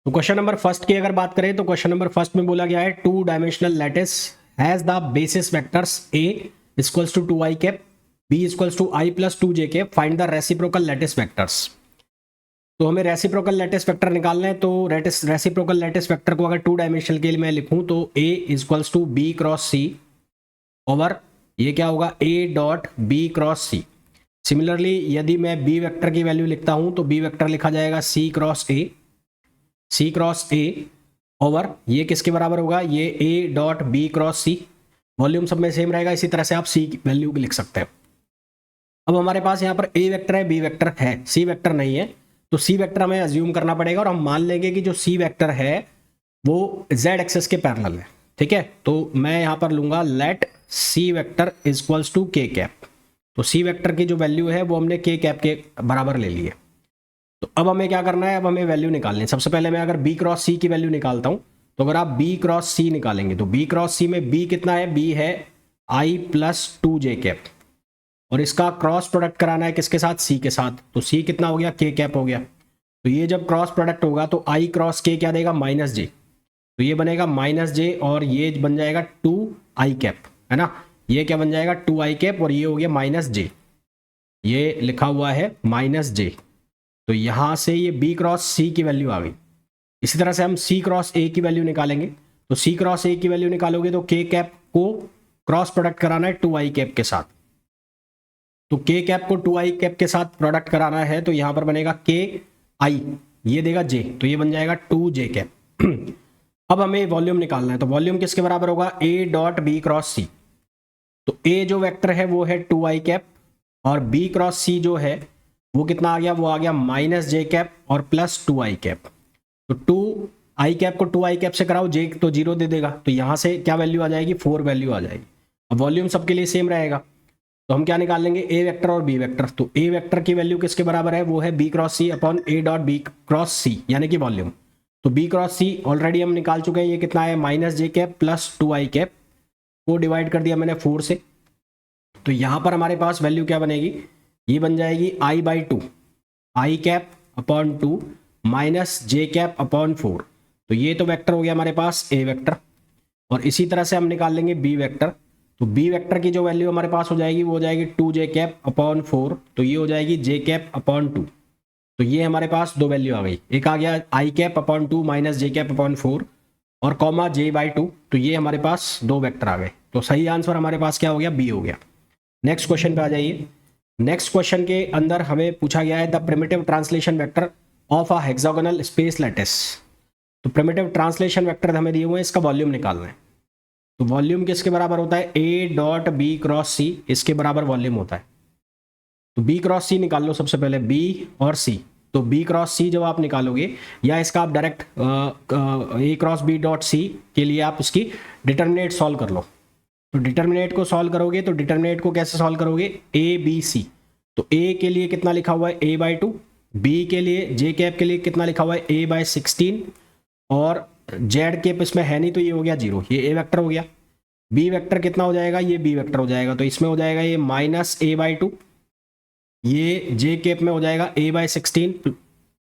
तो question number first की अगर बात करें तो क्वेश्चन नंबर फर्स्ट में बोला गया है two dimensional lattice has the basis vectors A equals to 2i cap, B equals to i plus 2j cap, find the reciprocal lattice vectors. तो हमें रेसिप्रोकल लैटिस वेक्टर निकालना है। तो रेसिप्रोकल लैटिस वेक्टर को अगर टू डायमेंशनल के लिए मैं लिखूं तो a equals to B cross C over ये क्या होगा a dot B cross C. Similarly यदि मैं b वेक्टर की वैल्यू लिखता हूं तो b वेक्टर लिखा जाएगा c क्रॉस a ओवर ये किसके बराबर होगा, ये a dot B cross C. Volume सब में सेम रहेगा, इसी तरह से आप c की वैल्यू लिख सकते हैं। अब हमारे पास यहाँ पर a वेक्टर है, b वेक्टर है, c वेक्टर नहीं है। तो c वेक्टर हमें अज्यूम करना पड़ेगा और हम मान लेंगे कि जो c वेक्टर है वो z एक्सेस के पैरेलल है। ठीक है, तो मैं यहाँ पर लूंगा let c vector equals to k cap. तो c वेक्टर की जो वैल्यू है वो हमने k कैप के बराबर ले ली है। तो अब हमें क्या करना है, अब हमें वैल्यू निकालनी है। सबसे पहले मैं अगर b क्रॉस c की वैल्यू निकालता हूं तो अगर आप b क्रॉस c निकालेंगे तो b क्रॉस c में b कितना है, b है i प्लस 2j कैप और इसका क्रॉस प्रोडक्ट कराना है किसके साथ, c के साथ। तो c कितना हो गया, k कैप हो गया। तो ये जब क्रॉस प्रोडक्ट होगा तो i क्रॉस k क्या देगा, माइनस j। तो ये बनेगा माइनस j और ये बन जाएगा 2i कैप, है ना। ये क्या बन जाएगा 2i कैप और ये हो गया माइनस j, ये लिखा हुआ है माइनस j। तो यहां से ये b क्रॉस c की वैल्यू आ गई। इसी तरह से हम c क्रॉस a की वैल्यू निकालेंगे। तो c क्रॉस a की वैल्यू निकालोगे तो k कैप को क्रॉस प्रोडक्ट कराना है 2i कैप के साथ। तो k कैप को 2i कैप के साथ प्रोडक्ट कराना है तो यहां पर बनेगा k i, ये देगा j, तो ये बन जाएगा 2j कैप। अब हमें वॉल्यूम निकालना है। तो वॉल्यूम किसके बराबर होगा, a dot B cross C. तो a जो वेक्टर है वो है 2i कैप और b क्रॉस c जो है वो कितना आ गया, वो आ गया माइनस j कैप और प्लस 2i कैप। तो 2i कैप को 2i कैप से कराओ, j तो 0 दे देगा। तो यहां से क्या वैल्यू आ जाएगी, 4 वैल्यू आ जाएगी। अब वॉल्यूम सबके लिए सेम रहेगा तो हम क्या निकाल लेंगे, a वेक्टर और b वेक्टर। तो a वेक्टर की वैल्यू किसके बराबर है, वो है b cross C upon a dot B cross C यानी कि वॉल्यूम। तो b क्रॉस सी ऑलरेडी हम निकाल चुके हैं, ये कितना है minus j cap plus 2i cap को डिवाइड कर दिया मैंने 4 से। तो यहां पर हमारे पास वैल्यू क्या बनेगी, ये बन जाएगी i by 2, I cap upon 2 minus J cap upon 4। तो ये तो वेक्टर हो गया हमारे पास ए वेक्टर और इसी तरह से हम निकाल लेंगे बी वेक्टर। तो बी वेक्टर की जो वैल्यू हमारे पास हो जाएगी वो हो जाएगी 2j कैप अपॉन 4, तो ये हो जाएगी j कैप अपॉन 2। तो ये हमारे पास दो वैल्यू आ गई, एक आ गया आई कैप अपॉन 2 माइनस जे कैप अपॉन 4 और कॉमा j बाई 2। तो ये हमारे पास दो वेक्टर आ गए। तो सही आंसर हमारे पास क्या हो गया, बी हो गया। नेक्स्ट क्वेश्चन पे आ जाइए। नेक्स्ट क्वेश्चन के अंदर हमें पूछा गया है the primitive translation vector of a hexagonal space lattice. तो प्रिमिटिव ट्रांसलेशन वेक्टर हमें दिए हुए हैं, इसका वॉल्यूम निकालना है। तो वॉल्यूम किसके बराबर होता है, a डॉट बी क्रॉस सी, इसके बराबर वॉल्यूम होता है। तो b क्रॉस सी निकाल लो सबसे पहले, b और c। तो b क्रॉस सी जब आप निकालोगे या इसका आप direct a cross b dot C के लिए आप उसकी डिटर्मिनेट सॉल्व कर लो। तो डिटर्मिनेट को सॉल्व करोगे तो डिटर्मिनेट को कैसे सॉल्व करोगे, a b c। तो a के लिए कितना लिखा हुआ है a बाई 2, b के लिए j कैप के लिए कितना लिखा हुआ है a बाई 16 और z कैप इसमें है नहीं तो ये हो गया 0, ये a वेक्टर हो गया। b वेक्टर कितना हो जाएगा, ये b वेक्टर हो जाएगा। तो इसमें हो जाएगा ये माइनस a बाई 2, ये j कैप में हो जाएगा a बाई 16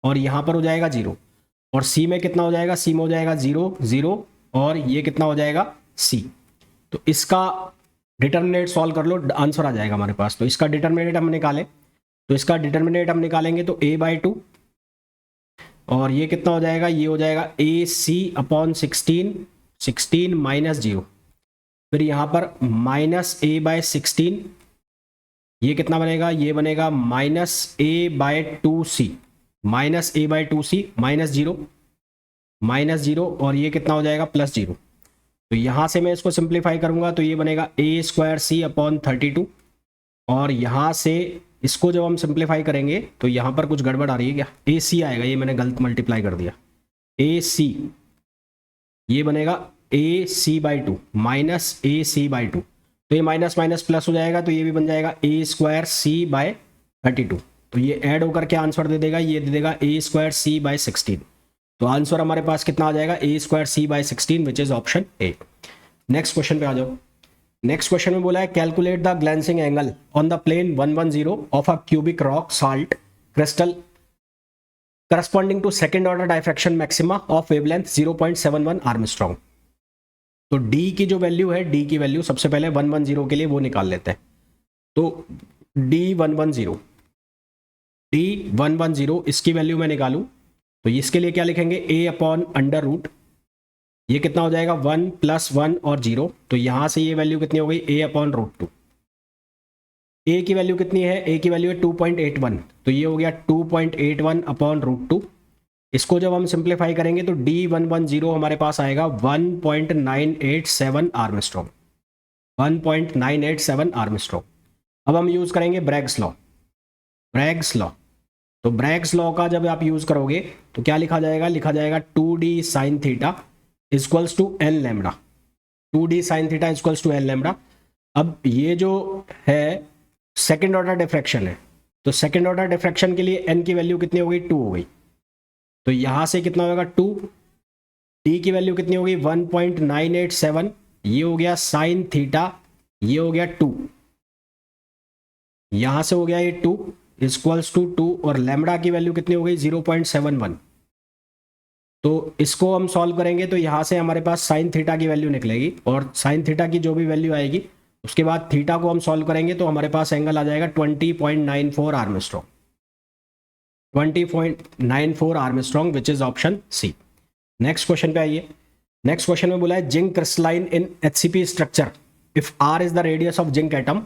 और यहाँ पर हो जाएगा 0 और c में कितना हो जाएगा, c में हो जाएगा 0 0 और ये कितना हो जाएगा c। तो इसका डिटर्मिनेट सॉल्व कर लो, आंसर आ जाएगा हमारे पास। तो इसका डिटर्मिनेट हम निकालें तो इसका डिटर्मिनेट हम निकालेंगे तो a बाई 2 और ये कितना हो जाएगा, ये हो जाएगा ए सी अपॉन 16 माइनस 0। फिर यहाँ पर माइनस a बाई 16, ये कितना बनेगा, ये बनेगा minus a by 2c, minus a by 2c minus 0 और ये कितना हो जाएगा प्लस 0। तो यहाँ से मैं इसको सिंप्लीफाई करूँगा तो ये बनेगा a स्क्वायर सी अपॉन 32 और यहाँ से इसको जब हम सिंप्लीफाई करेंगे तो यहाँ पर कुछ गड़बड़ आ रही है क्या, ए सी आएगा, ये मैंने गलत मल्टीप्लाई कर दिया, ए सी ये बनेगा A C by 2 minus A C by 2। तो ये माइनस माइनस प्लस हो जाएगा तो ये भी बन जाएगा ए स्क्वायर सी बाय 32। तो ये ऐड होकर के आंसर दे देगा, ये दे देगा ए स्क्वायर सी बाय 16। तो आंसर हमारे पास कितना आ जाएगा, A square C by 16 which is option A. Next question पे आ जाओ। नेक्स्ट क्वेश्चन में बोला है calculate the glancing angle on the plane 110 of a cubic rock salt crystal corresponding to second order diffraction maxima of wavelength 0.71 Armstrong. तो D की जो value है, डी की वैल्यू सबसे पहले 110 के लिए वो निकाल लेते हैं। तो D110 इसकी वैल्यू मैं निकालूं तो इसके लिए क्या लिखेंगे, a अपॉन अंडर रूट, ये कितना हो जाएगा 1 + 1 और 0, तो यहां से ये वैल्यू कितनी हो गई a अपॉन √2। a की वैल्यू कितनी है, a की वैल्यू है 2.81, तो ये हो गया 2.81 अपॉन √2। इसको जब हम सिंप्लीफाई करेंगे तो D110 हमारे पास आएगा 1.987 आर्मस्ट्रॉन्ग, 1.987 आर्मस्ट्रॉन्ग। अब हम यूज करेंगे ब्रैग्स लॉ। तो ब्रैग्स लॉ का जब आप यूज करोगे तो क्या लिखा जाएगा, लिखा जाएगा 2d sin theta equals to n lambda, 2d sin theta equals to n lambda. अब ये जो है सेकेंड ऑर्डर डिफ्रैक्शन है, तो सेकेंड ऑर्डर डिफ्रैक्शन के लिए n की वैल्यू कितनी हो गई, 2 हो गई, तो यहां से कितना होगा 2, d की वैल्यू कितनी होगी 1.987, ये हो गया साइन थीटा, ये हो गया 2, यहां से हो गया ये 2 इक्वल्स टू 2, और लैम्डा की वैल्यू कितनी हो गई 0.71। तो इसको हम सॉल्व करेंगे तो यहां से हमारे पास साइन थीटा की वैल्यू निकलेगी, और साइन थीटा की जो भी वैल्यू आएगी उसके बाद थीटा को हम सॉल्व करेंगे तो हमारे पास एंगल आ जाएगा 20.94 angstrom, 20.94 angstrom, which is option C. Next question पे आइए। नेक्स्ट क्वेश्चन में बोला है zinc crystalline in HCP structure if R is the radius of zinc atom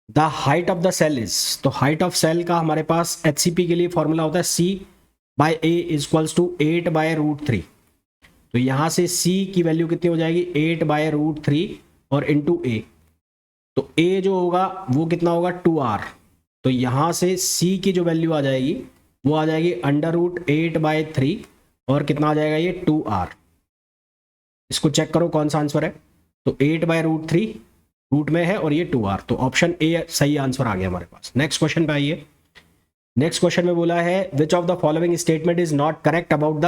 the height of the cell is. तो हाइट ऑफ सेल का हमारे पास HCP के लिए फॉर्मूला होता है C/A इक्वल्स टू 8/√3। तो यहां से C की वैल्यू कितनी हो जाएगी 8/√3 और इंटू A, तो A जो होगा वो कितना होगा 2R, तो यहां से C की जो वैल्यू आ जाएगी वो आ जाएगी √8/3 और कितना आ जाएगा ये 2R। इसको चेक करो कौन सा आंसर है, तो 8/√3 रूट में है और ये 2R, तो ऑप्शन ए सही आंसर आ गया हमारे पास। नेक्स्ट क्वेश्चन पे आइए। नेक्स्ट क्वेश्चन में बोला है which of the following statement is not correct about the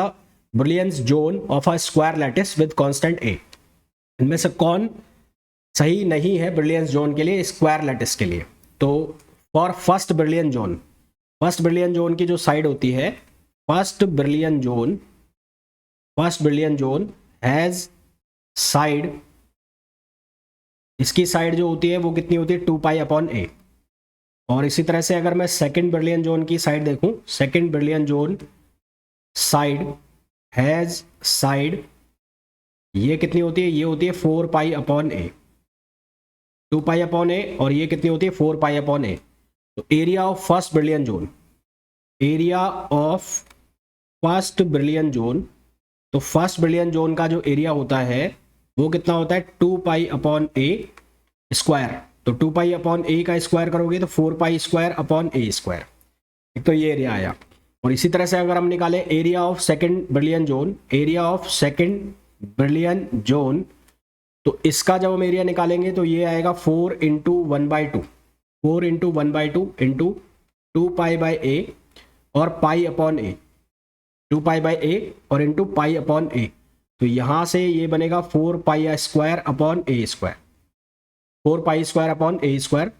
brilliance zone of a square lattice with constant A। इनमें से कौन सही नहीं है ब्रिलियंस जोन के लिए, स्क्वायर लैटिस के लिए। तो फॉर फर्स्ट ब्रिलियन जोन की जो साइड होती है, first Brillouin zone has side, इसकी साइड जो होती है वो कितनी होती है 2π/A। और इसी तरह से अगर मैं सेकंड ब्रिलियन जोन की साइड देखूं, second Brillouin zone side has side, ये कितनी होती है, ये होती है 4π/A, 2π/A, और ये कितनी होती है 4π/A। तो area of first Brillouin zone, तो फर्स्ट ब्रिलियन जोन का जो एरिया होता है वो कितना होता है 2π/A स्क्वायर। तो 2π/A का स्क्वायर करोगे तो 4π²/A²। एक तो ये एरिया आया। और इसी तरह से अगर हम निकालें area of second Brillouin zone, तो इसका जब हम एरिया निकालेंगे तो ये आएगा 4 × 1/2 इंटू 2π/A और π/A, 2π/A और इंटू π/A। तो यहां से ये बनेगा 4π²/A², 4π²/A²।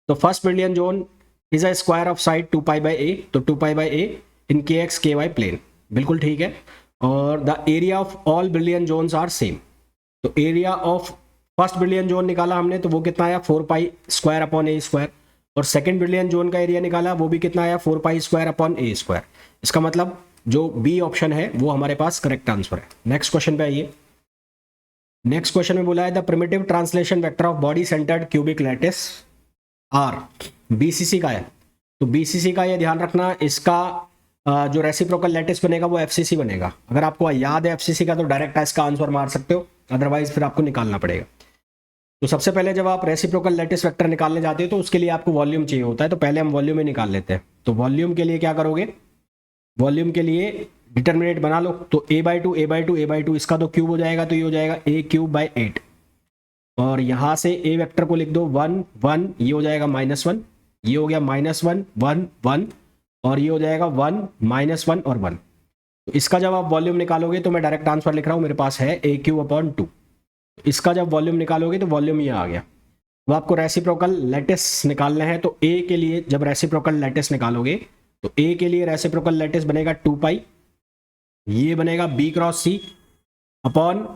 तो first Brillouin zone is a square of side 2π/A, तो 2π/A इन kx ky प्लेन, बिल्कुल ठीक है। और the area of all Brillouin zones are same. तो area of first Brillouin zone निकाला हमने तो वो कितना आया 4π²/A², और सेकंड ब्रिलियन जोन का एरिया निकाला वो भी कितना आया 4π²/A²। इसका मतलब जो बी ऑप्शन है वो हमारे पास करेक्ट आंसर है। नेक्स्ट क्वेश्चन पे आइए। नेक्स्ट क्वेश्चन में बोला है the primitive translation vector of body centred cubic lattice are, BCC का है। तो BCC का ये ध्यान रखना, इसका जो रेसिप्रोकल लैटिस बनेगा वो FCC बनेगा। अगर आपको याद है FCC का तो डायरेक्ट इसका आंसर मार सकते हो, अदरवाइज फिर आपको निकालना पड़ेगा। तो सबसे पहले जब आप रेसिप्रोकल लैटिस वेक्टर निकालने जाते हो तो उसके लिए आपको वॉल्यूम चाहिए होता है, तो पहले हम वॉल्यूम ही निकाल लेते हैं। तो वॉल्यूम के लिए क्या करोगे, वॉल्यूम के लिए डिटर्मिनेंट बना लो। तो a/2 इसका तो क्यूब हो जाएगा, तो ये हो जाएगा a³/8। और यहाँ से a वेक्टर को लिख दो 1 1, ये हो जाएगा -1, ये हो गया -1 1 1, और ये हो जाएगा 1 -1 और 1। तो इसका जब आप वॉल्यूम निकालोगे तो मैं डायरेक्ट आंसर लिख रहा हूँ, मेरे पास है a³/2। इसका जब वॉल्यूम निकालोगे तो वॉल्यूम ये आ गया। अब आपको रेसिप्रोकल लैटिस निकालना है, तो a के लिए जब रेसिप्रोकल लैटिस निकालोगे तो ए के लिए रेसिप्रोकल लैटिस बनेगा 2 पाई, ये बनेगा B cross C upon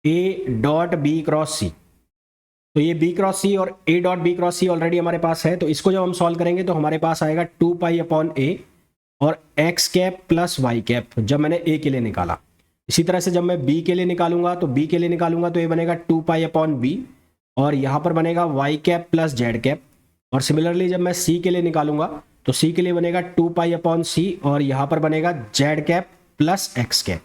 A dot B cross C. तो ये बी क्रॉस सी और A dot B cross C already हमारे पास है, तो इसको जब हम सॉल्व करेंगे तो हमारे पास आएगा 2 पाई अपॉन ए और X cap plus Y cap, जब मैंने ए के लिए निकाला। इसी तरह से जब मैं बी के लिए निकालूंगा तो बी के लिए निकालूंगा तो ये बनेगा 2 पाई अपॉन बी और यहाँ पर बनेगा Y cap plus Z cap. और सिमिलरली जब मैं सी के लिए निकालूंगा तो सी के लिए बनेगा 2 पाई अपॉन सी और यहाँ पर बनेगा Z cap plus x cap.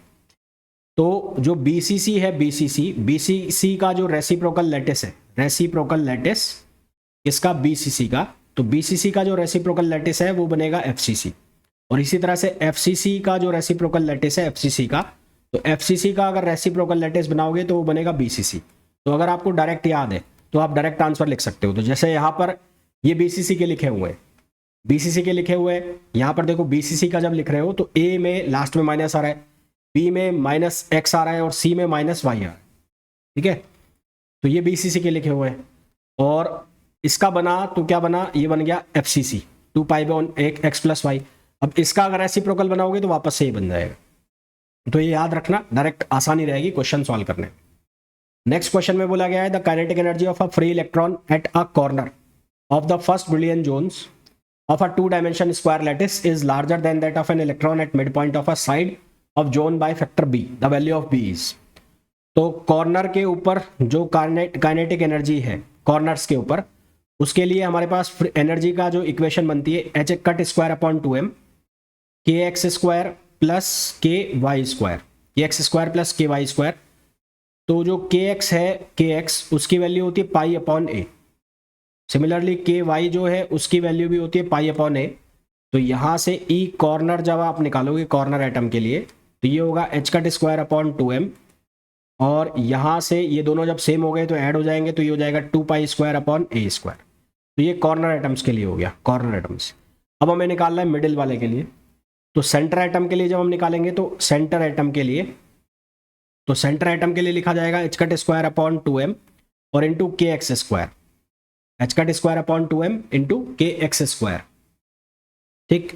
तो जो बीसीसी है, बीसीसी का जो रेसिप्रोकल लैटिस है, रेसिप्रोकल लैटिस इसका बीसीसी का, तो बीसीसी का जो रेसिप्रोकल लैटिस है वो बनेगा एफसीसी। और इसी तरह से एफसीसी का जो रेसिप्रोकल लैटिस है एफसीसी का, तो एफसीसी का अगर रेसिप्रोकल लैटिस बनाओगे तो वो बनेगा बीसीसी। तो अगर आपको डायरेक्ट याद है तो आप डायरेक्ट आंसर लिख सकते हो। तो जैसे यहाँ पर ये बीसीसी के लिखे हुए हैं, बीसीसी के लिखे हुए हैं, यहाँ पर देखो बीसीसी का जब लिख रहे हो तो ए में लास्ट में माइनस आ रहा है, बी में माइनस एक्स आ रहा है और सी में माइनस वाई आ रहा है, ठीक है। तो ये बीसीसी के लिखे हुए हैं और इसका बना तो क्या बना, ये बन गया FCC 2 pi upon X plus Y. अब इसका अगर रेसिप्रोकल बनाओगे तो वापस से ही बन जाएगा। तो ये याद रखना, डायरेक्ट आसानी रहेगी क्वेश्चन सॉल्व करने। नेक्स्ट क्वेश्चन में बोला गया है the kinetic energy of a free electron at a corner of the first Brillouin zones of a 2-dimension square lattice is larger than that of an electron at midpoint of a side of zone by factor b. The value of b is. तो corner के ऊपर जो kinetic energy है corners के ऊपर, उसके लिए हमारे पास एनर्जी का जो इक्वेशन बनती है H cut square upon 2m के एक्स स्क्वायर प्लस के वाई स्क्वायर, के एक्स स्क्वायर प्लस के वाई स्क्वायर। तो जो के एक्स है, के एक्स उसकी वैल्यू होती है पाई अपॉन ए। सिमिलरली के वाई जो है उसकी वैल्यू भी होती है पाई अपॉन ए। तो यहाँ से ई कॉर्नर जब आप निकालोगे कॉर्नर एटम के लिए तो ये होगा H cut square upon 2m और यहाँ से ये दोनों जब सेम हो गए तो ऐड हो जाएंगे तो ये हो जाएगा 2 पाई स्क्वायर अपॉन ए स्क्वायर। तो ये कॉर्नर एटम्स के लिए हो गया, कॉर्नर एटम्स। अब हमें निकालना है मिडिल वाले के लिए। तो सेंटर एटम के लिए जब हम निकालेंगे तो सेंटर एटम के लिए, तो सेंटर एटम के लिए लिखा जाएगा H cut square upon 2m और इंटू के x square, H cut square upon 2m into के एक्स स्क्वायर। ठीक,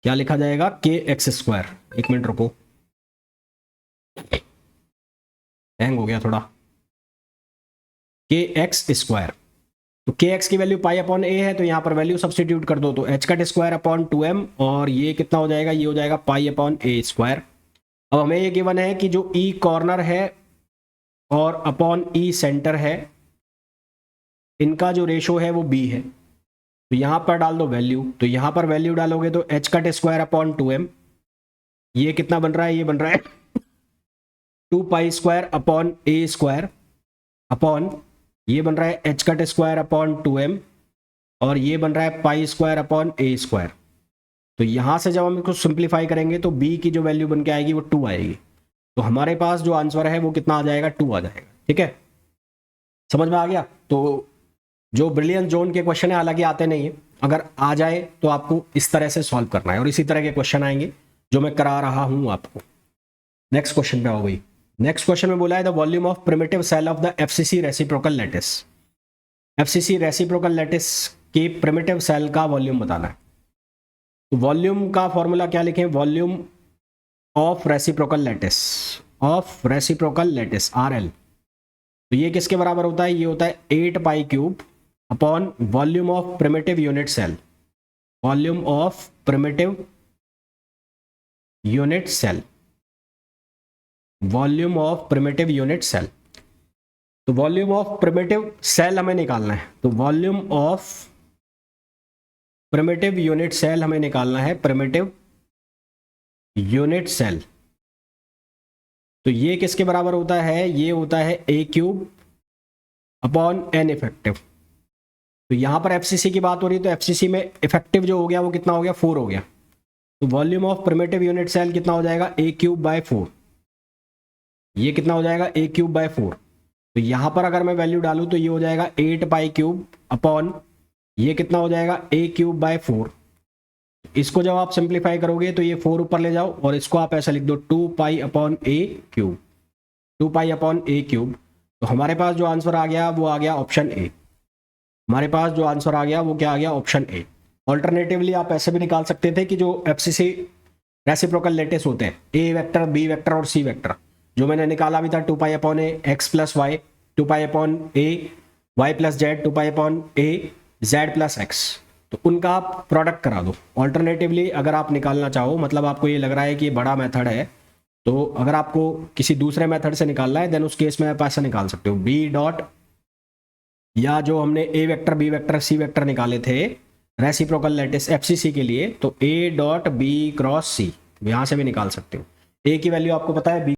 क्या लिखा जाएगा, के एक्स स्क्वायर। एक मिनट रुको, हैंग हो गया थोड़ा। के एक्स स्क्वायर, तो के एक्स की वैल्यू पाई अपॉन ए है तो यहाँ पर वैल्यू सब्सटीट्यूट कर दो, तो H cut square upon 2m और ये कितना हो जाएगा, ये हो जाएगा पाई अपॉन ए स्क्वायर। अब हमें ये गिवन है कि जो ई कॉर्नर है और अपॉन ई सेंटर है, इनका जो रेशो है वो बी है। तो यहाँ पर डाल दो वैल्यू, तो यहाँ पर वैल्यू डालोगे तो H cut square upon 2m, ये कितना बन रहा है, ये बन रहा है 2 पाई स्क्वायर अपॉन ए स्क्वायर अपॉन ये बन रहा है H cut square upon 2m और ये बन रहा है पाई स्क्वायर अपॉन ए स्क्वायर। तो यहाँ से जब हम इसको सिंप्लीफाई करेंगे तो b की जो वैल्यू बन के आएगी वो 2 आएगी। तो हमारे पास जो आंसर है वो कितना आ जाएगा, 2 आ जाएगा। ठीक है, समझ में आ गया। तो जो ब्रिलियंट जोन के क्वेश्चन है हालांकि आते नहीं है, अगर आ जाए तो आपको इस तरह से सॉल्व करना है और इसी तरह के क्वेश्चन आएंगे जो मैं करा रहा हूं आपको। नेक्स्ट क्वेश्चन पे आओ भाई। नेक्स्ट क्वेश्चन में बोला है the volume of primitive cell of the FCC reciprocal lattice. FCC reciprocal lattice के प्रिमिटिव सेल का वॉल्यूम बताना है। तो वॉल्यूम का फॉर्मूला क्या लिखें, volume of reciprocal lattice, of reciprocal lattice RL। तो ये किसके बराबर होता है, ये होता है 8 pi cube upon volume of primitive unit cell, volume of primitive unit cell, volume of primitive unit cell. तो वॉल्यूम ऑफ प्रिमिटिव सेल हमें निकालना है, तो volume of primitive unit cell हमें निकालना है, प्रिमिटिव यूनिट सेल। तो ये किसके बराबर होता है, ये होता है a cube upon n effective. तो यहाँ पर एफसीसी की बात हो रही है तो एफसीसी में इफेक्टिव जो हो गया वो कितना हो गया, 4 हो गया। तो volume of primitive unit cell कितना हो जाएगा, a क्यूब बाय 4। ये कितना हो जाएगा, a क्यूब बाय 4। तो यहाँ पर अगर मैं वैल्यू डालूँ तो ये हो जाएगा 8 पाई क्यूब अपॉन ये कितना हो जाएगा, a क्यूब बाय 4। इसको जब आप सिंप्लीफाई करोगे तो ये 4 ऊपर ले जाओ और इसको आप ऐसा लिख दो 2 pi upon a cube, 2 pi upon a cube. तो हमारे पास जो आंसर आ गया वो आ गया ऑप्शन ए। हमारे पास जो आंसर आ गया वो क्या आ गया, ऑप्शन ए। ऑल्टरनेटिवली आप ऐसे भी निकाल सकते थे कि जो एफसीसी रेसिप्रोकल लेटिस होते हैं, ए वेक्टर, बी वेक्टर और सी वेक्टर, जो मैंने निकाला भी था 2π/a X plus Y, 2π/a Y plus Z, 2π/a Z plus X, तो उनका आप प्रोडक्ट करा दो। ऑल्टरनेटिवली अगर आप निकालना चाहो, मतलब आपको ये लग रहा है कि ये बड़ा मेथड है, तो अगर आपको किसी दूसरे मेथड से निकालना है देन उस केस में आप ऐसा निकाल सकते हो, बी डॉट, या जो हमने ए vector, B vector, C vector निकाले थे रेसिप्रोकल लैटिस एफसीसी के लिए, तो ए डॉट बी क्रॉस सी, यहां से भी निकाल सकते हो। ए की वैल्यू आपको पता है, बी